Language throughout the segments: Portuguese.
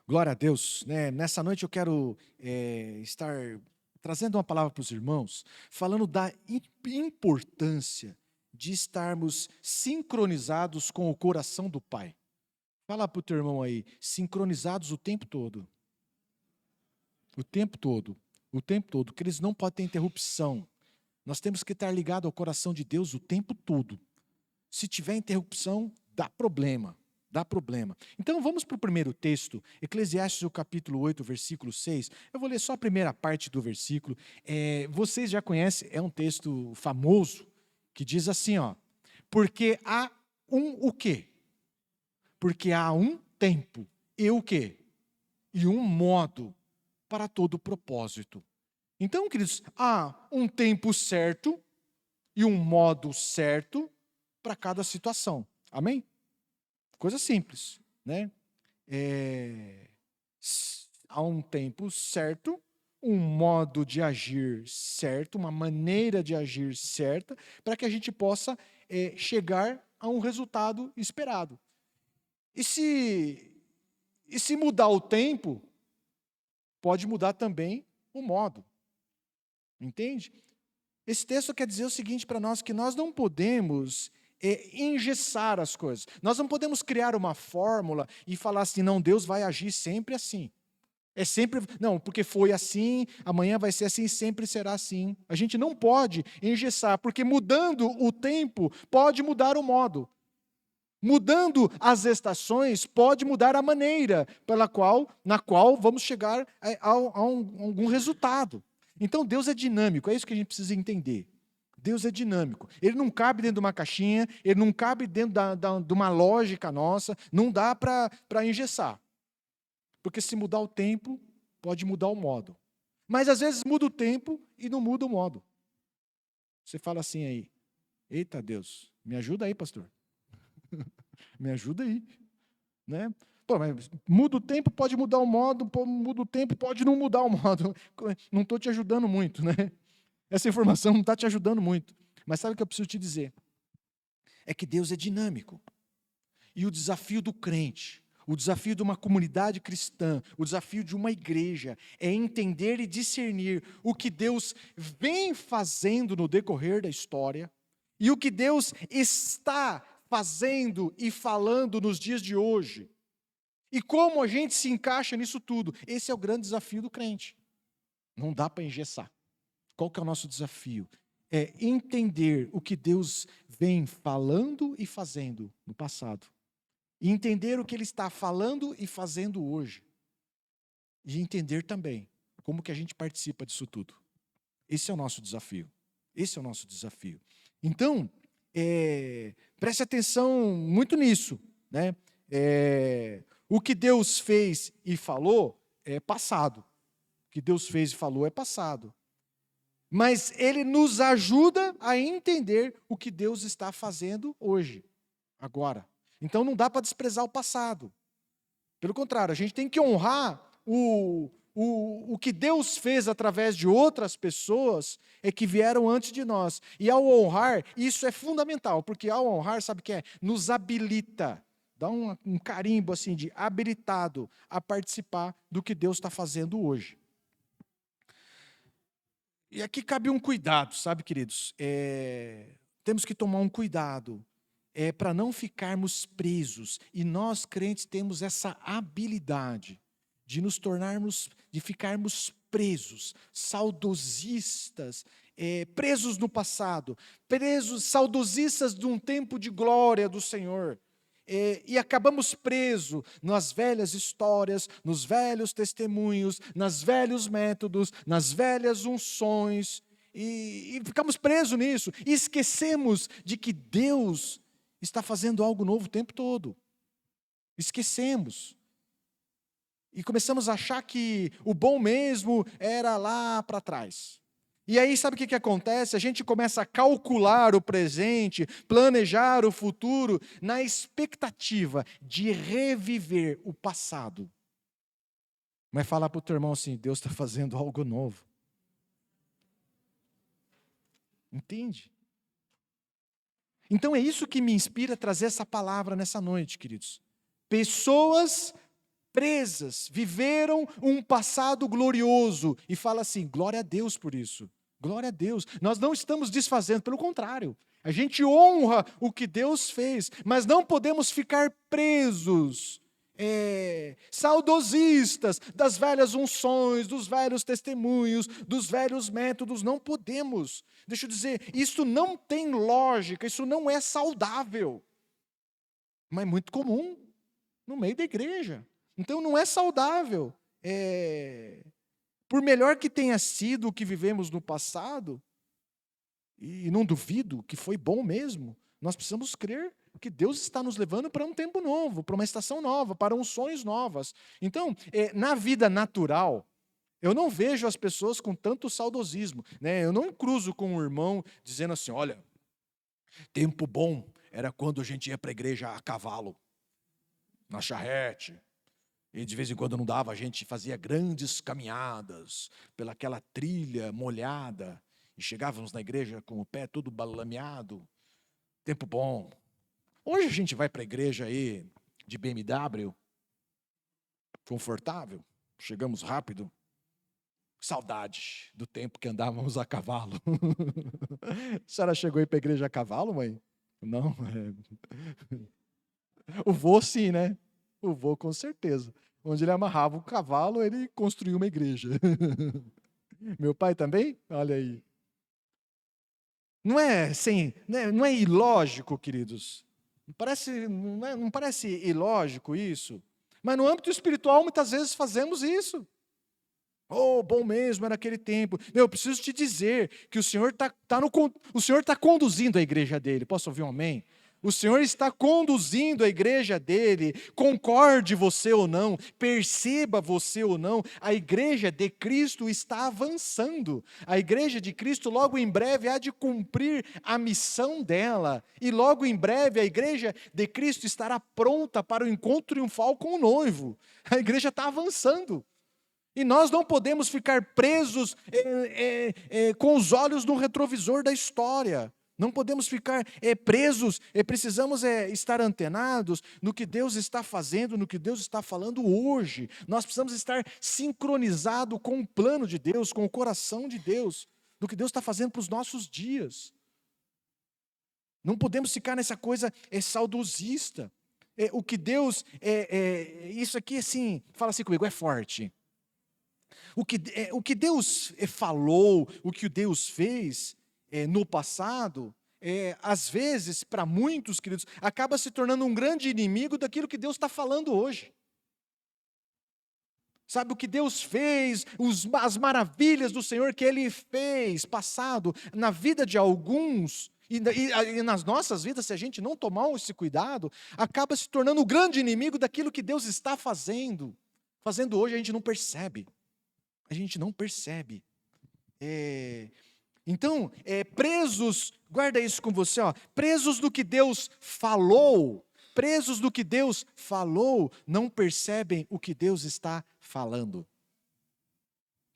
Glória a Deus, né? Nessa noite eu quero estar trazendo uma palavra para os irmãos, falando da importância de estarmos sincronizados com o coração do Pai. Fala para o teu irmão aí, sincronizados o tempo todo. O tempo todo. O tempo todo, que eles não podem ter interrupção. Nós temos que estar ligados ao coração de Deus o tempo todo. Se tiver interrupção, dá problema. Dá problema. Então vamos para o primeiro texto, Eclesiastes, o capítulo 8, versículo 6. Eu vou ler só a primeira parte do versículo. Vocês já conhecem, é um texto famoso, que diz assim, ó. Porque há o quê? Porque há um tempo e o quê? E um modo para todo propósito. Então, queridos, há um tempo certo e um modo certo para cada situação. Amém? Coisa simples, né? Há um tempo certo, um modo de agir certo, uma maneira de agir certa, para que a gente possa chegar a um resultado esperado. E se mudar o tempo, pode mudar também o modo. Entende? Esse texto quer dizer o seguinte para nós, que nós não podemos engessar as coisas. Nós não podemos criar uma fórmula e falar assim, não, Deus vai agir sempre assim. É sempre, não, porque foi assim, amanhã vai ser assim, sempre será assim. A gente não pode engessar, porque mudando o tempo, pode mudar o modo. Mudando as estações, pode mudar a maneira na qual vamos chegar a algum resultado. Então Deus é dinâmico, é isso que a gente precisa entender. Deus é dinâmico. Ele não cabe dentro de uma caixinha, ele não cabe dentro de uma lógica nossa, não dá para engessar. Porque se mudar o tempo, pode mudar o modo. Mas às vezes muda o tempo e não muda o modo. Você fala assim aí, eita Deus, me ajuda aí, pastor. Me ajuda aí. Né? Pô, mas muda o tempo, pode mudar o modo, muda o tempo, pode não mudar o modo. Não estou te ajudando muito, né? Essa informação não está te ajudando muito. Mas sabe o que eu preciso te dizer? É que Deus é dinâmico. E o desafio do crente, o desafio de uma comunidade cristã, o desafio de uma igreja, é entender e discernir o que Deus vem fazendo no decorrer da história e o que Deus está fazendo e falando nos dias de hoje. E como a gente se encaixa nisso tudo? Esse é o grande desafio do crente. Não dá para engessar. Qual que é o nosso desafio? É entender o que Deus vem falando e fazendo no passado. E entender o que Ele está falando e fazendo hoje. E entender também como que a gente participa disso tudo. Esse é o nosso desafio. Esse é o nosso desafio. Então, preste atenção muito nisso, né? O que Deus fez e falou é passado. O que Deus fez e falou é passado. Mas Ele nos ajuda a entender o que Deus está fazendo hoje, agora. Então não dá para desprezar o passado. Pelo contrário, a gente tem que honrar o que Deus fez através de outras pessoas que vieram antes de nós. E ao honrar, isso é fundamental, porque ao honrar, sabe o que é? Nos habilita. Dá um carimbo assim de habilitado a participar do que Deus está fazendo hoje. E aqui cabe um cuidado, sabe, queridos? Temos que tomar um cuidado para não ficarmos presos. E nós, crentes, temos essa habilidade de nos tornarmos, de ficarmos presos, saudosistas, presos no passado, presos, saudosistas de um tempo de glória do Senhor. E acabamos presos nas velhas histórias, nos velhos testemunhos, nos velhos métodos, nas velhas unções, e ficamos presos nisso, e esquecemos de que Deus está fazendo algo novo o tempo todo. Esquecemos. E começamos a achar que o bom mesmo era lá para trás. E aí, sabe o que acontece? A gente começa a calcular o presente, planejar o futuro, na expectativa de reviver o passado. Mas falar para o teu irmão assim, Deus está fazendo algo novo. Entende? Então é isso que me inspira a trazer essa palavra nessa noite, queridos. Pessoas presas, viveram um passado glorioso, e fala assim, glória a Deus por isso, glória a Deus. Nós não estamos desfazendo, pelo contrário, a gente honra o que Deus fez, mas não podemos ficar presos, saudosistas das velhas unções, dos velhos testemunhos, dos velhos métodos, não podemos. Deixa eu dizer, isso não tem lógica, isso não é saudável, mas é muito comum no meio da igreja. Então não é saudável. Por melhor que tenha sido o que vivemos no passado, e não duvido que foi bom mesmo, nós precisamos crer que Deus está nos levando para um tempo novo, para uma estação nova, para unções novas. Então, na vida natural, eu não vejo as pessoas com tanto saudosismo, né? Eu não cruzo com um irmão dizendo assim, olha, tempo bom era quando a gente ia para a igreja a cavalo, na charrete, e de vez em quando não dava, a gente fazia grandes caminhadas pelaquela trilha molhada, e chegávamos na igreja com o pé todo balameado, tempo bom. Hoje a gente vai para a igreja aí de BMW, confortável, chegamos rápido, saudade do tempo que andávamos a cavalo. A senhora chegou aí para a igreja a cavalo, mãe? Não, o vô sim, né? O vô com certeza. Onde ele amarrava o cavalo, ele construiu uma igreja. Meu pai também? Olha aí. Não é ilógico, queridos? Não parece ilógico isso? Mas no âmbito espiritual, muitas vezes fazemos isso. Oh, bom mesmo, era aquele tempo. Eu preciso te dizer que o Senhor está conduzindo a igreja dele. Posso ouvir um amém? O Senhor está conduzindo a igreja dele, concorde você ou não, perceba você ou não, a igreja de Cristo está avançando. A igreja de Cristo logo em breve há de cumprir a missão dela, e logo em breve a igreja de Cristo estará pronta para o encontro triunfal com o noivo. A igreja está avançando. E nós não podemos ficar presos com os olhos no retrovisor da história. Não podemos ficar presos, precisamos estar antenados no que Deus está fazendo, no que Deus está falando hoje. Nós precisamos estar sincronizados com o plano de Deus, com o coração de Deus, do que Deus está fazendo para os nossos dias. Não podemos ficar nessa coisa saudosista. O que Deus, isso aqui assim, fala assim comigo, é forte. O que Deus falou, o que Deus fez no passado, às vezes, para muitos, queridos, acaba se tornando um grande inimigo daquilo que Deus está falando hoje. Sabe o que Deus fez, as maravilhas do Senhor que Ele fez, passado, na vida de alguns, e nas nossas vidas, se a gente não tomar esse cuidado, acaba se tornando o grande inimigo daquilo que Deus está fazendo. Fazendo hoje, a gente não percebe. A gente não percebe. Então, presos, guarda isso com você, presos do que Deus falou, não percebem o que Deus está falando.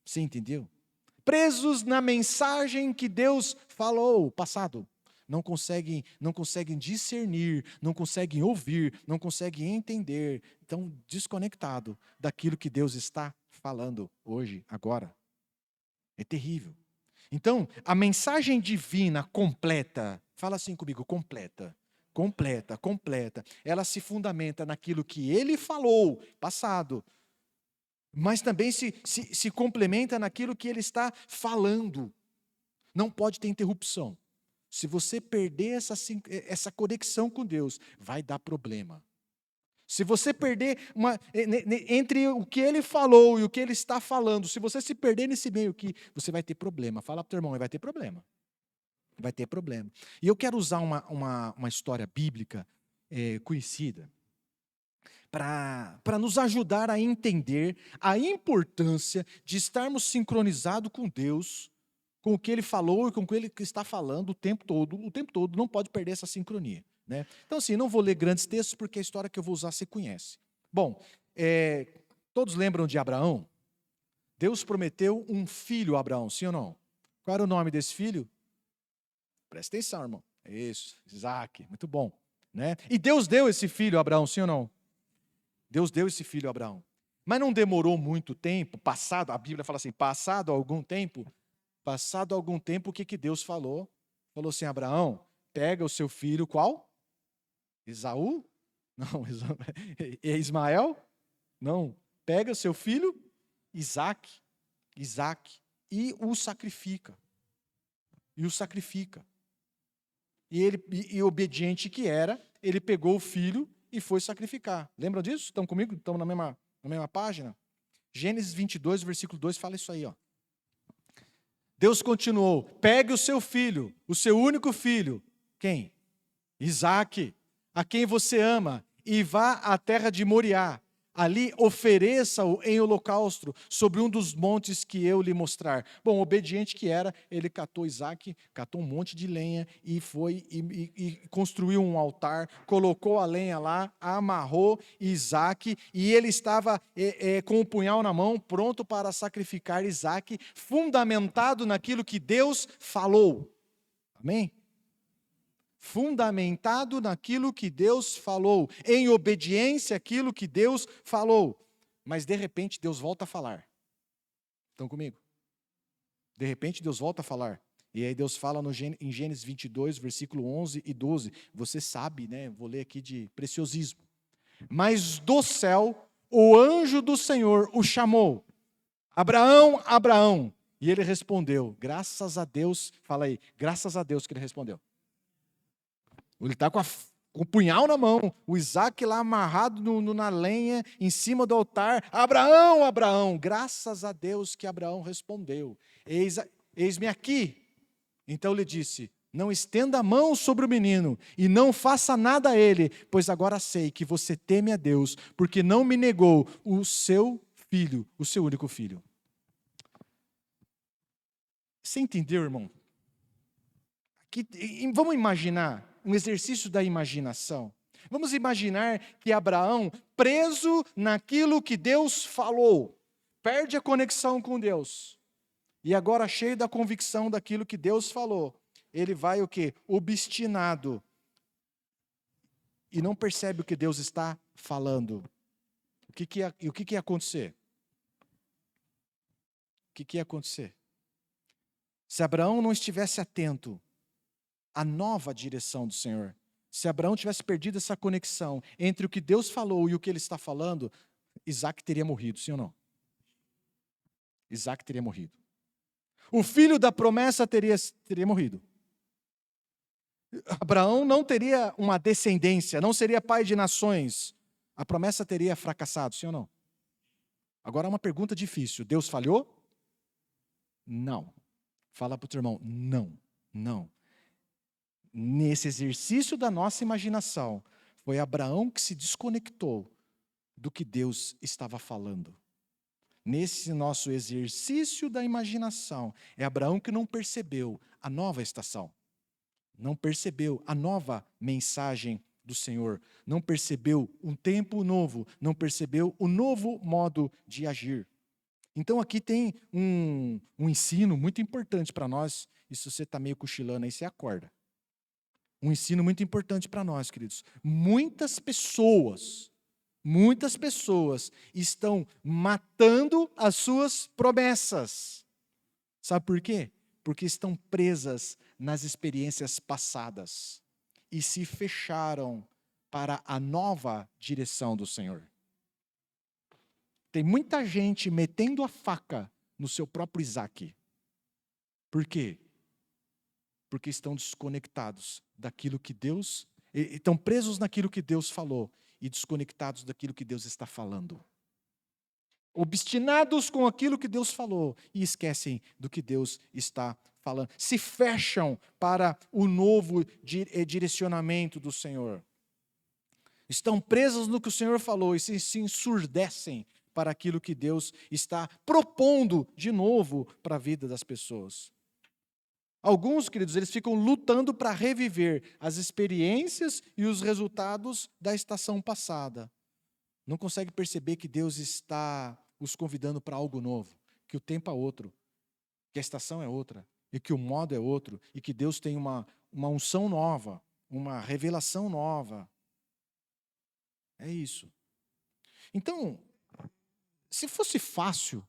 Você entendeu? Presos na mensagem que Deus falou, passado, não conseguem discernir, não conseguem ouvir, não conseguem entender, estão desconectados daquilo que Deus está falando hoje, agora. É terrível. Então, a mensagem divina completa, fala assim comigo, completa, ela se fundamenta naquilo que Ele falou, passado, mas também se complementa naquilo que Ele está falando. Não pode ter interrupção. Se você perder essa conexão com Deus, vai dar problema. Se você perder entre o que Ele falou e o que Ele está falando, se você se perder nesse meio aqui, você vai ter problema. Fala para o teu irmão, vai ter problema. Vai ter problema. E eu quero usar uma história bíblica conhecida para nos ajudar a entender a importância de estarmos sincronizados com Deus, com o que Ele falou e com o que Ele está falando o tempo todo, não pode perder essa sincronia. Né? Então, assim, não vou ler grandes textos, porque a história que eu vou usar você conhece. Bom, todos lembram de Abraão? Deus prometeu um filho a Abraão, sim ou não? Qual era o nome desse filho? Presta atenção, irmão. Isso, Isaac, muito bom. Né? E Deus deu esse filho a Abraão, sim ou não? Deus deu esse filho a Abraão. Mas não demorou muito tempo, a Bíblia fala assim, passado algum tempo, o que Deus falou? Falou assim, Abraão, pega o seu filho, qual? Esaú? Não, é Ismael? Não. Pega o seu filho, Isaque, e o sacrifica. E obediente que era, ele pegou o filho e foi sacrificar. Lembram disso? Estão comigo? Estão na mesma página? Gênesis 22, versículo 2, fala isso aí, ó. Deus continuou, pegue o seu filho, o seu único filho. Quem? Isaque, a quem você ama, e vá à terra de Moriá. Ali ofereça-o em holocausto sobre um dos montes que eu lhe mostrar. Bom, obediente que era, ele catou Isaque, catou um monte de lenha e foi e construiu um altar, colocou a lenha lá, amarrou Isaque e ele estava com o punhal na mão, pronto para sacrificar Isaque, fundamentado naquilo que Deus falou. Amém? Fundamentado naquilo que Deus falou, em obediência àquilo que Deus falou. Mas de repente Deus volta a falar. Estão comigo? De repente Deus volta a falar. E aí Deus fala em Gênesis 22, versículo 11 e 12. Você sabe, né? Vou ler aqui de preciosismo. Mas do céu, o anjo do Senhor o chamou. Abraão, Abraão. E ele respondeu, graças a Deus, fala aí, graças a Deus que ele respondeu. Ele está com o punhal na mão, o Isaque lá amarrado na lenha, em cima do altar. Abraão, Abraão, graças a Deus que Abraão respondeu. Eis-me aqui. Então ele disse, não estenda a mão sobre o menino e não faça nada a ele, pois agora sei que você teme a Deus, porque não me negou o seu filho, o seu único filho. Você entendeu, irmão? Vamos imaginar um exercício da imaginação. Vamos imaginar que Abraão, preso naquilo que Deus falou, perde a conexão com Deus. E agora, cheio da convicção daquilo que Deus falou, ele vai o quê? Obstinado. E não percebe o que Deus está falando. O que ia acontecer? O que ia acontecer? Se Abraão não estivesse atento a nova direção do Senhor. Se Abraão tivesse perdido essa conexão entre o que Deus falou e o que ele está falando, Isaque teria morrido, sim ou não? Isaque teria morrido. O filho da promessa teria morrido. Abraão não teria uma descendência, não seria pai de nações. A promessa teria fracassado, sim ou não? Agora uma pergunta difícil. Deus falhou? Não. Fala para o teu irmão, não. Nesse exercício da nossa imaginação, foi Abraão que se desconectou do que Deus estava falando. Nesse nosso exercício da imaginação, é Abraão que não percebeu a nova estação, não percebeu a nova mensagem do Senhor, não percebeu um tempo novo, não percebeu o novo modo de agir. Então aqui tem um ensino muito importante para nós, e se você está meio cochilando aí, você acorda. Um ensino muito importante para nós, queridos. Muitas pessoas estão matando as suas promessas. Sabe por quê? Porque estão presas nas experiências passadas e se fecharam para a nova direção do Senhor. Tem muita gente metendo a faca no seu próprio Isaque. Por quê? Porque estão desconectados daquilo que Deus... Estão presos naquilo que Deus falou e desconectados daquilo que Deus está falando. Obstinados com aquilo que Deus falou e esquecem do que Deus está falando. Se fecham para o novo direcionamento do Senhor. Estão presos no que o Senhor falou e se ensurdecem para aquilo que Deus está propondo de novo para a vida das pessoas. Alguns, queridos, eles ficam lutando para reviver as experiências e os resultados da estação passada. Não conseguem perceber que Deus está os convidando para algo novo, que o tempo é outro, que a estação é outra, e que o modo é outro, e que Deus tem uma unção nova, uma revelação nova. É isso. Então, se fosse fácil,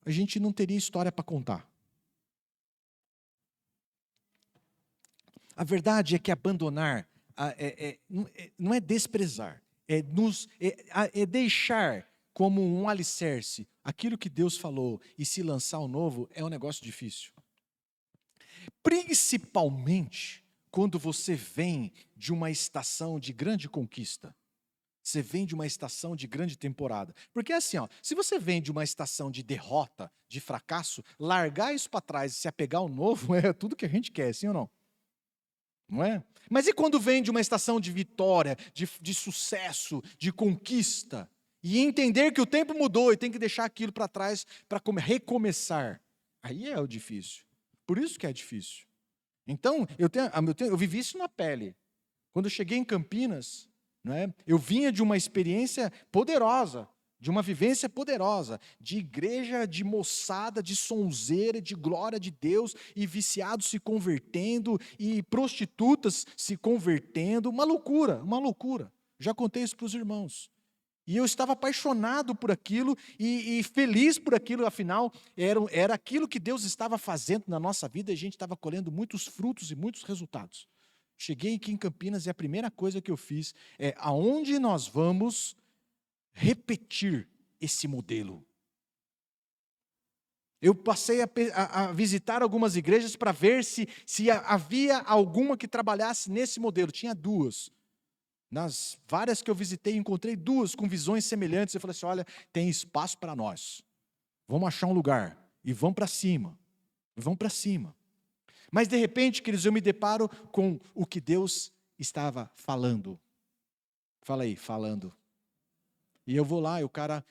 a gente não teria história para contar. A verdade é que abandonar não é desprezar, é deixar como um alicerce aquilo que Deus falou e se lançar ao novo é um negócio difícil. Principalmente quando você vem de uma estação de grande conquista. Você vem de uma estação de grande temporada. Porque assim, se você vem de uma estação de derrota, de fracasso, largar isso para trás e se apegar ao novo é tudo que a gente quer, sim ou não? Não é? Mas e quando vem de uma estação de vitória, de sucesso, de conquista, e entender que o tempo mudou e tem que deixar aquilo para trás para recomeçar? Aí é o difícil. Por isso que é difícil. Então, eu vivi isso na pele. Quando eu cheguei em Campinas, eu vinha de uma experiência poderosa, de uma vivência poderosa, de igreja, de moçada, de sonzeira, de glória de Deus, e viciados se convertendo, e prostitutas se convertendo, uma loucura, uma loucura. Já contei isso para os irmãos. E eu estava apaixonado por aquilo e feliz por aquilo, afinal, era aquilo que Deus estava fazendo na nossa vida e a gente estava colhendo muitos frutos e muitos resultados. Cheguei aqui em Campinas e a primeira coisa que eu fiz é aonde nós vamos repetir esse modelo. Eu passei a visitar algumas igrejas para ver se havia alguma que trabalhasse nesse modelo. Tinha duas. Nas várias que eu visitei, encontrei duas com visões semelhantes. Eu falei assim, olha, tem espaço para nós. Vamos achar um lugar. E vamos para cima. Vamos para cima. Mas, de repente, queridos, eu me deparo com o que Deus estava falando. Fala aí, falando. E eu vou lá,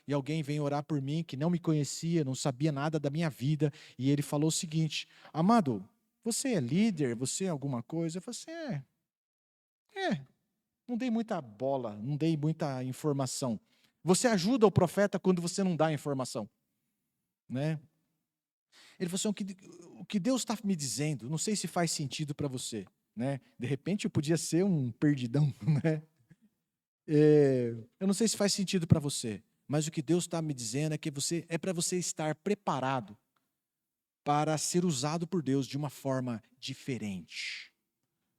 e alguém vem orar por mim, que não me conhecia, não sabia nada da minha vida. E ele falou o seguinte, amado, você é líder? Você é alguma coisa? Eu falei assim, não dei muita bola, não dei muita informação. Você ajuda o profeta quando você não dá informação. Né? Ele falou assim, o que Deus está me dizendo, não sei se faz sentido para você. Né? De repente eu podia ser um perdidão. Né? Eu não sei se faz sentido para você, mas o que Deus está me dizendo é que é para você estar preparado para ser usado por Deus de uma forma diferente.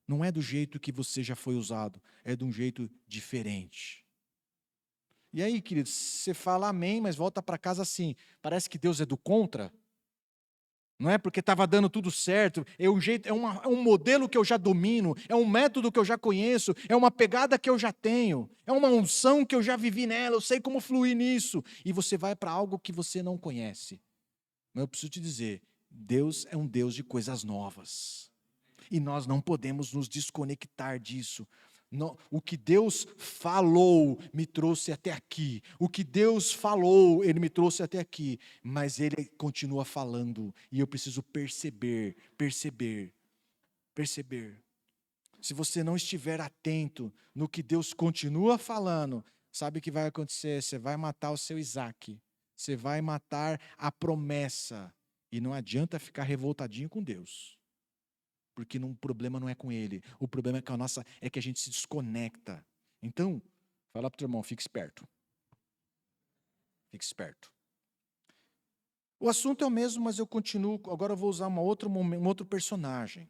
Não é do jeito que você já foi usado, é de um jeito diferente. E aí, queridos, você fala amém, mas volta para casa assim, parece que Deus é do contra. Não é porque estava dando tudo certo, é um modelo que eu já domino, é um método que eu já conheço, é uma pegada que eu já tenho, é uma unção que eu já vivi nela, eu sei como fluir nisso. E você vai para algo que você não conhece. Mas eu preciso te dizer, Deus é um Deus de coisas novas. E nós não podemos nos desconectar disso. O que Deus falou me trouxe até aqui. O que Deus falou, Ele me trouxe até aqui. Mas Ele continua falando. E eu preciso perceber. Se você não estiver atento no que Deus continua falando, sabe o que vai acontecer? Você vai matar o seu Isaac. Você vai matar a promessa. E não adianta ficar revoltadinho com Deus. Porque o problema não é com ele. O problema é que a gente se desconecta. Então, fala para o teu irmão, fique esperto. Fique esperto. O assunto é o mesmo, mas eu continuo. Agora eu vou usar um outro personagem.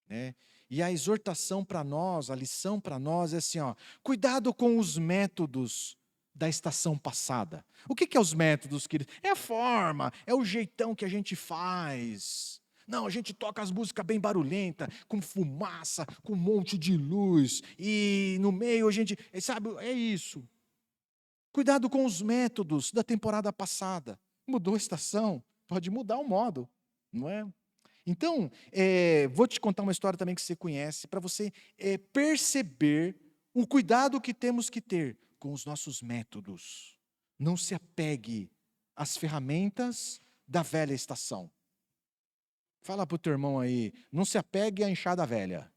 Né? E a exortação para nós, a lição para nós é assim, cuidado com os métodos da estação passada. O que é os métodos, queridos? É a forma, é o jeitão que a gente faz. Não, a gente toca as músicas bem barulhenta, com fumaça, com um monte de luz, e no meio a gente, sabe, é isso. Cuidado com os métodos da temporada passada. Mudou a estação, pode mudar o modo, não é? Então, vou te contar uma história também que você conhece, para você perceber o cuidado que temos que ter com os nossos métodos. Não se apegue às ferramentas da velha estação. Fala para o teu irmão aí, não se apegue à enxada velha.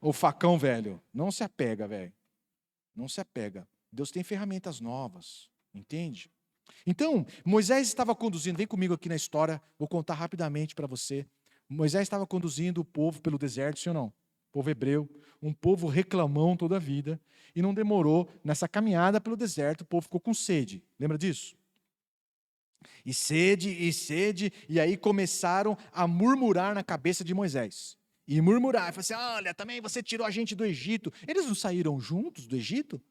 Ou facão velho. Não se apega, velho. Não se apega. Deus tem ferramentas novas, entende? Então, Moisés estava conduzindo, vem comigo aqui na história, vou contar rapidamente para você. Moisés estava conduzindo o povo pelo deserto, sim ou não? povo hebreu, um povo reclamão toda a vida, e não demorou, nessa caminhada pelo deserto, o povo ficou com sede. Lembra disso? E sede, e aí começaram a murmurar na cabeça de Moisés. E murmurar, e falar assim, olha, também você tirou a gente do Egito. Eles não saíram juntos do Egito?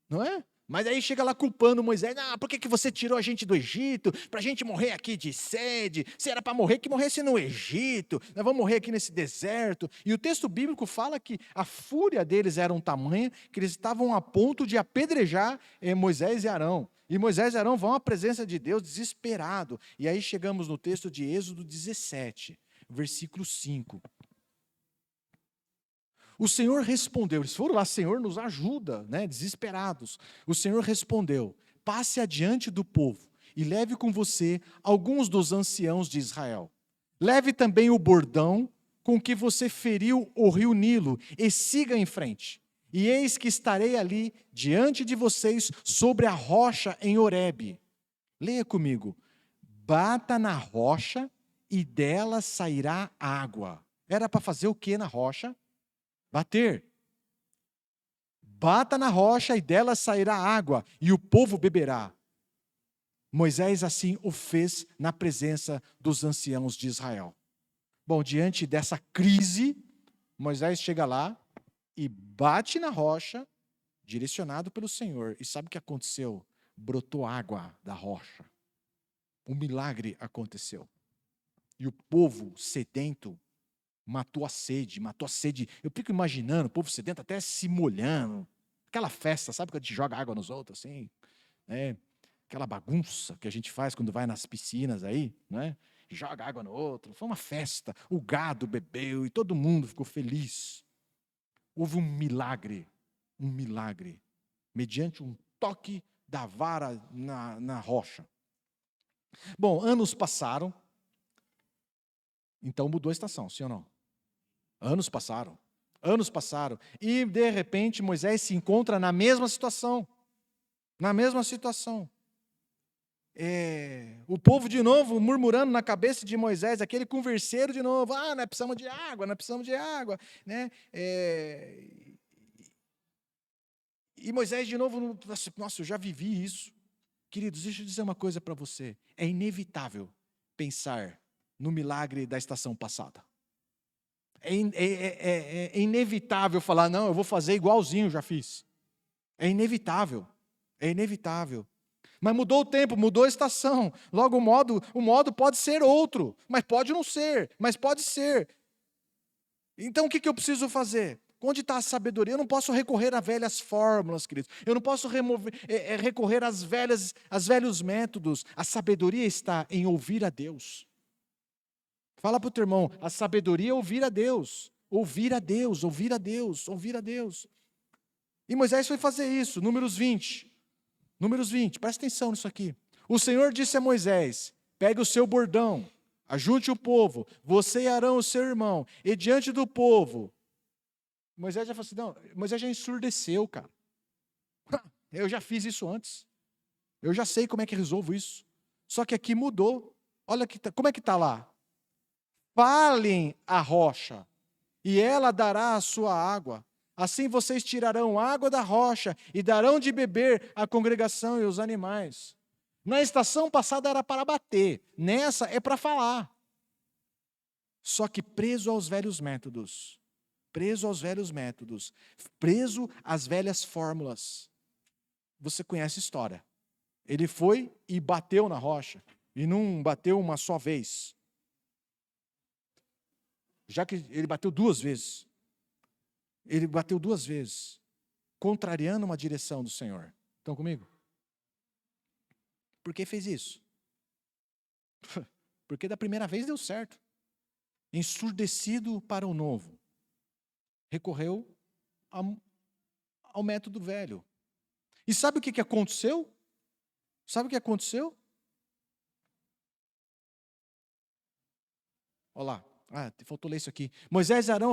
Não é? Mas aí chega lá culpando Moisés, por que você tirou a gente do Egito? Para a gente morrer aqui de sede, se era para morrer, que morresse no Egito, nós vamos morrer aqui nesse deserto. E o texto bíblico fala que a fúria deles era um tamanho que eles estavam a ponto de apedrejar Moisés e Arão. E Moisés e Arão vão à presença de Deus desesperado. E aí chegamos no texto de Êxodo 17, versículo 5. O Senhor respondeu, eles foram lá, Senhor, nos ajuda, né, desesperados. O Senhor respondeu, passe adiante do povo e leve com você alguns dos anciãos de Israel. Leve também o bordão com que você feriu o rio Nilo e siga em frente. E eis que estarei ali diante de vocês sobre a rocha em Horebe. Leia comigo. Bata na rocha e dela sairá água. Era para fazer o que na rocha? Bater. Bata na rocha e dela sairá água, e o povo beberá. Moisés assim o fez na presença dos anciãos de Israel. Bom, diante dessa crise, Moisés chega lá e bate na rocha, direcionado pelo Senhor. E sabe o que aconteceu? Brotou água da rocha. Um milagre aconteceu. E o povo sedento matou a sede. Eu fico imaginando o povo sedento até se molhando. Aquela festa, sabe quando a gente joga água nos outros, assim? Né? Aquela bagunça que a gente faz quando vai nas piscinas aí, né? Joga água no outro. Foi uma festa. O gado bebeu e todo mundo ficou feliz. Houve um milagre, mediante um toque da vara na rocha. Bom, anos passaram, então mudou a estação, sim ou não? Anos passaram, e de repente Moisés se encontra na mesma situação. O povo de novo murmurando na cabeça de Moisés, aquele converseiro de novo, nós precisamos de água, né? E Moisés de novo, nossa, eu já vivi isso. Queridos, deixa eu dizer uma coisa para você, é inevitável pensar no milagre da estação passada. É inevitável falar, não, eu vou fazer igualzinho já fiz. É inevitável. Mas mudou o tempo, mudou a estação. Logo o modo pode ser outro, mas pode não ser, mas pode ser. Então o que eu preciso fazer? Onde está a sabedoria? Eu não posso recorrer a velhas fórmulas, queridos. Eu não posso recorrer às velhos métodos. A sabedoria está em ouvir a Deus. Fala para o teu irmão, a sabedoria é ouvir a Deus. Ouvir a Deus. E Moisés foi fazer isso, Números 20, presta atenção nisso aqui. O Senhor disse a Moisés, pegue o seu bordão, ajunte o povo, você e Arão, o seu irmão, e diante do povo. Moisés já falou assim, não, Moisés já ensurdeceu, cara. Eu já fiz isso antes. Eu já sei como é que resolvo isso. Só que aqui mudou. Olha como é que está lá. Falem a rocha, e ela dará a sua água. Assim vocês tirarão água da rocha e darão de beber à congregação e os animais. Na estação passada era para bater, nessa é para falar. Só que preso aos velhos métodos, preso às velhas fórmulas. Você conhece a história. Ele foi e bateu na rocha, e não bateu uma só vez. Já que ele bateu duas vezes. Contrariando uma direção do Senhor. Estão comigo? Por que fez isso? Porque da primeira vez deu certo. Ensurdecido para o novo. Recorreu ao método velho. E sabe o que aconteceu? Olha lá. Faltou ler isso aqui. Moisés e Arão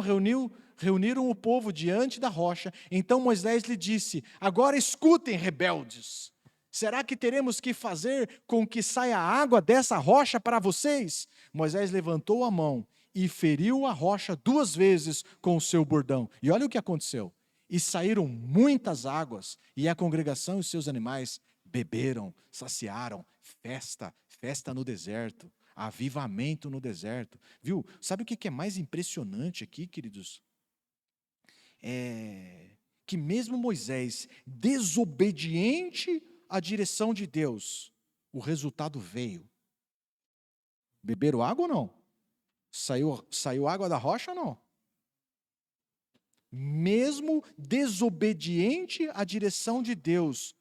reuniram o povo diante da rocha. Então Moisés lhe disse, agora escutem, rebeldes. Será que teremos que fazer com que saia água dessa rocha para vocês? Moisés levantou a mão e feriu a rocha 2 vezes com o seu bordão. E olha o que aconteceu. E saíram muitas águas, e a congregação e os seus animais beberam, saciaram. Festa no deserto, avivamento no deserto. Viu? Sabe o que é mais impressionante aqui, queridos? Que mesmo Moisés, desobediente à direção de Deus, o resultado veio. Beberam água ou não? Saiu água da rocha ou não? Mesmo desobediente à direção de Deus,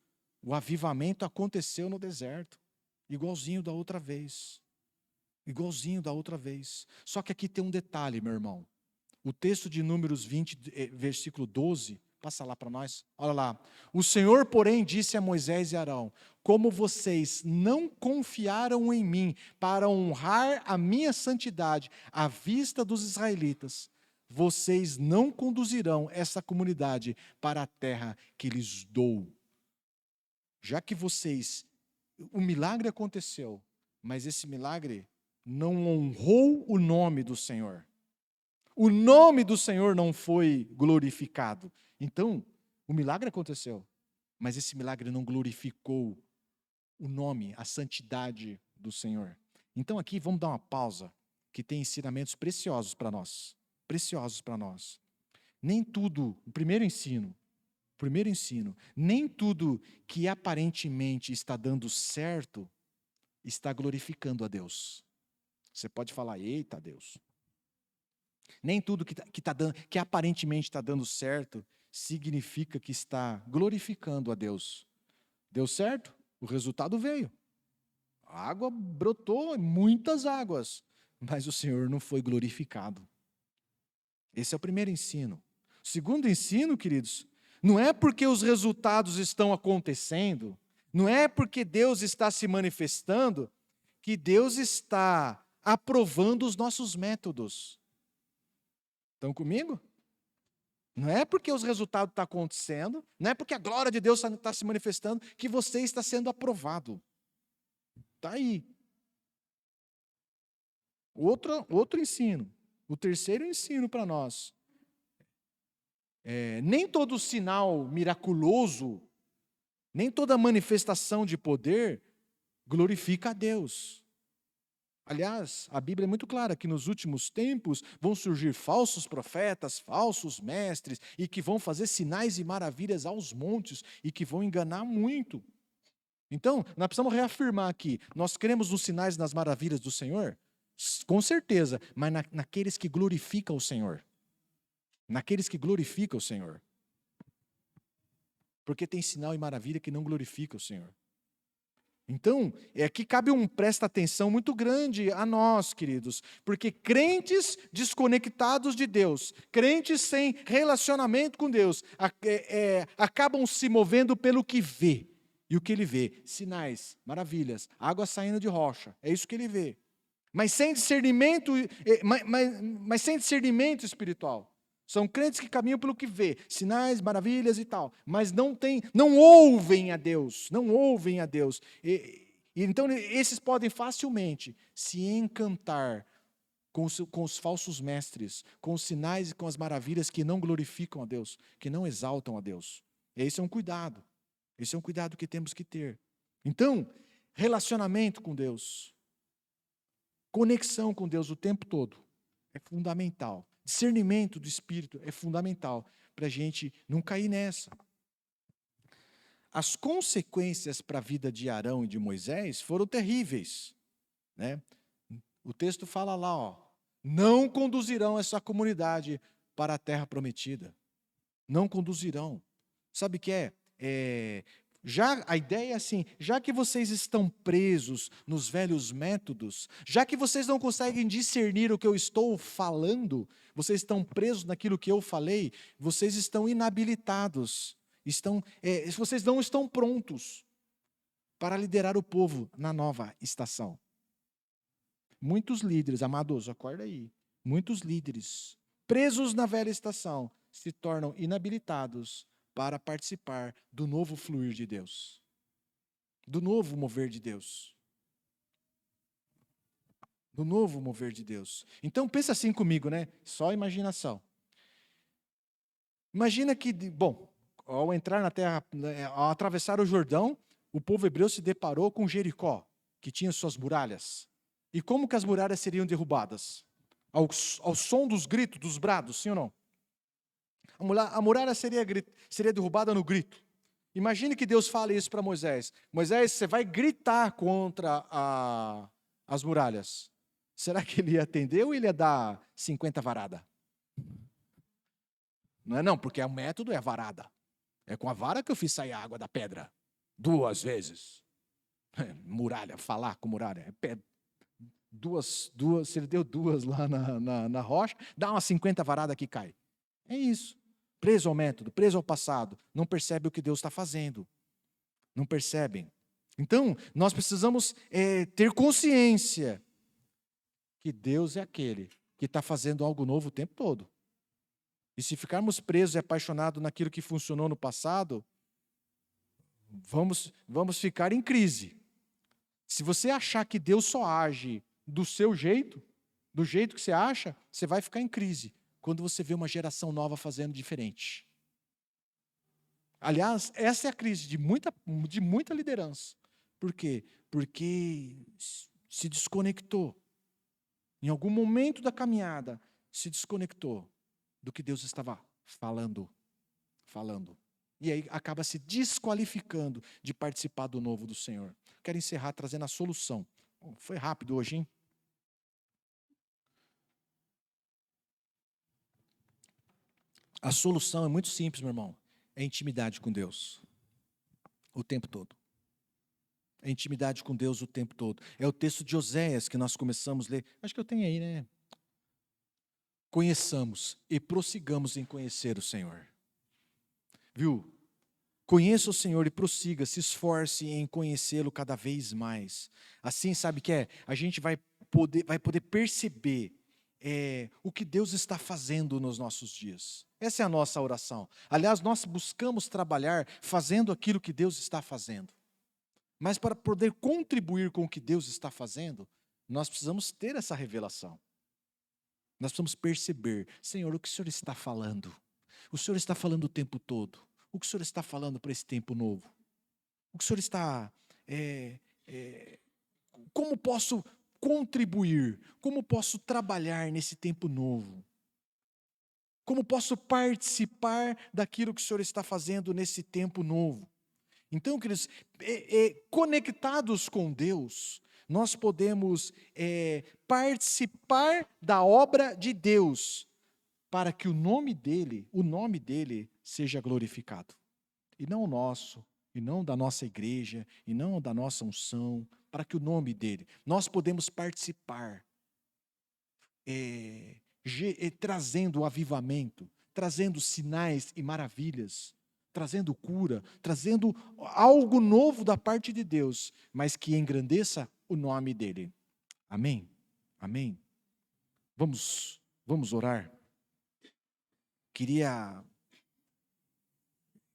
o avivamento aconteceu no deserto, igualzinho da outra vez. Igualzinho da outra vez. Só que aqui tem um detalhe, meu irmão. O texto de Números 20, versículo 12, passa lá para nós. Olha lá. O Senhor, porém, disse a Moisés e Arão: como vocês não confiaram em mim para honrar a minha santidade à vista dos israelitas, vocês não conduzirão essa comunidade para a terra que lhes dou. Já que o milagre aconteceu, mas esse milagre não honrou o nome do Senhor. O nome do Senhor não foi glorificado. Então, o milagre aconteceu, mas esse milagre não glorificou o nome, a santidade do Senhor. Então aqui vamos dar uma pausa, que tem ensinamentos preciosos para nós. Preciosos para nós. Nem tudo, o primeiro ensino, nem tudo que aparentemente está dando certo está glorificando a Deus. Você pode falar, eita Deus. Nem tudo que aparentemente está dando certo significa que está glorificando a Deus. Deu certo? O resultado veio. A água brotou, muitas águas, mas o Senhor não foi glorificado. Esse é o primeiro ensino. O segundo ensino, queridos, não é porque os resultados estão acontecendo, não é porque Deus está se manifestando, que Deus está aprovando os nossos métodos. Estão comigo? Não é porque os resultados estão acontecendo, não é porque a glória de Deus está se manifestando, que você está sendo aprovado. Está aí. Outro ensino. O terceiro ensino para nós. Nem todo sinal miraculoso, nem toda manifestação de poder glorifica a Deus. Aliás, a Bíblia é muito clara que nos últimos tempos vão surgir falsos profetas, falsos mestres, e que vão fazer sinais e maravilhas aos montes, e que vão enganar muito. Então, nós precisamos reafirmar aqui, nós cremos nos sinais e nas maravilhas do Senhor? Com certeza, mas naqueles que glorificam o Senhor. Naqueles que glorificam o Senhor. Porque tem sinal e maravilha que não glorifica o Senhor. Então, aqui cabe presta atenção muito grande a nós, queridos, porque crentes desconectados de Deus, crentes sem relacionamento com Deus, acabam se movendo pelo que vê. E o que ele vê? Sinais, maravilhas, água saindo de rocha, é isso que ele vê. Mas sem discernimento, mas sem discernimento espiritual. São crentes que caminham pelo que vê, sinais, maravilhas e tal, mas não ouvem a Deus, não ouvem a Deus. Então esses podem facilmente se encantar com os falsos mestres, com os sinais e com as maravilhas que não glorificam a Deus, que não exaltam a Deus. Esse é um cuidado. Esse é um cuidado que temos que ter. Então, relacionamento com Deus, conexão com Deus o tempo todo é fundamental. Discernimento do Espírito é fundamental para a gente não cair nessa. As consequências para a vida de Arão e de Moisés foram terríveis, né? O texto fala lá, não conduzirão essa comunidade para a terra prometida. Não conduzirão. Sabe o que é? A ideia é assim, já que vocês estão presos nos velhos métodos, já que vocês não conseguem discernir o que eu estou falando, vocês estão presos naquilo que eu falei, vocês estão inabilitados, vocês não estão prontos para liderar o povo na nova estação. Muitos líderes, amados, acorda aí, muitos líderes presos na velha estação se tornam inabilitados para participar do novo fluir de Deus, do novo mover de Deus. no novo mover de Deus. Então pensa assim comigo, né? Só imaginação. Imagina que, bom, ao entrar na terra, ao atravessar o Jordão, o povo hebreu se deparou com Jericó, que tinha suas muralhas. E como que as muralhas seriam derrubadas? Ao som dos gritos, dos brados, sim ou não? A muralha seria derrubada no grito. Imagine que Deus fale isso para Moisés. Moisés, você vai gritar contra as muralhas. Será que ele ia atender ou ele ia dar 50 varada? Não é não, porque o método é a varada. É com a vara que eu fiz sair a água da pedra. 2 vezes. Muralha, falar com muralha. É pedra. Se ele deu 2 lá na rocha, dá umas 50 varada que cai. É isso. Preso ao método, preso ao passado. Não percebe o que Deus está fazendo. Não percebem. Então, nós precisamos ter consciência que Deus é aquele que está fazendo algo novo o tempo todo. E se ficarmos presos e apaixonados naquilo que funcionou no passado, vamos ficar em crise. Se você achar que Deus só age do seu jeito, do jeito que você acha, você vai ficar em crise quando você vê uma geração nova fazendo diferente. Aliás, essa é a crise de muita liderança. Por quê? Porque se desconectou. Em algum momento da caminhada, se desconectou do que Deus estava falando. E aí acaba se desqualificando de participar do novo do Senhor. Quero encerrar trazendo a solução. Foi rápido hoje, hein? A solução é muito simples, meu irmão. É intimidade com Deus. O tempo todo. É intimidade com Deus o tempo todo. É o texto de Oséias que nós começamos a ler. Acho que eu tenho aí, né? Conheçamos e prossigamos em conhecer o Senhor. Viu? Conheça o Senhor e prossiga, se esforce em conhecê-lo cada vez mais. Assim, sabe o que é? A gente vai poder perceber o que Deus está fazendo nos nossos dias. Essa é a nossa oração. Aliás, nós buscamos trabalhar fazendo aquilo que Deus está fazendo. Mas para poder contribuir com o que Deus está fazendo, nós precisamos ter essa revelação. Nós precisamos perceber, Senhor, o que o Senhor está falando? O Senhor está falando o tempo todo. O que o Senhor está falando para esse tempo novo? O que o Senhor está... como posso contribuir? Como posso trabalhar nesse tempo novo? Como posso participar daquilo que o Senhor está fazendo nesse tempo novo? Então, queridos, conectados com Deus, nós podemos participar da obra de Deus, para que o nome dele seja glorificado. E não o nosso, e não da nossa igreja, e não da nossa unção, para que o nome dele. Nós podemos participar, trazendo o avivamento, trazendo sinais e maravilhas, trazendo cura, trazendo algo novo da parte de Deus, mas que engrandeça o nome dele. Amém? Amém? Vamos orar? Queria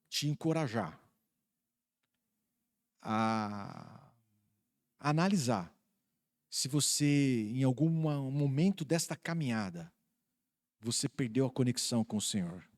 te encorajar a analisar se você, em algum momento desta caminhada, você perdeu a conexão com o Senhor.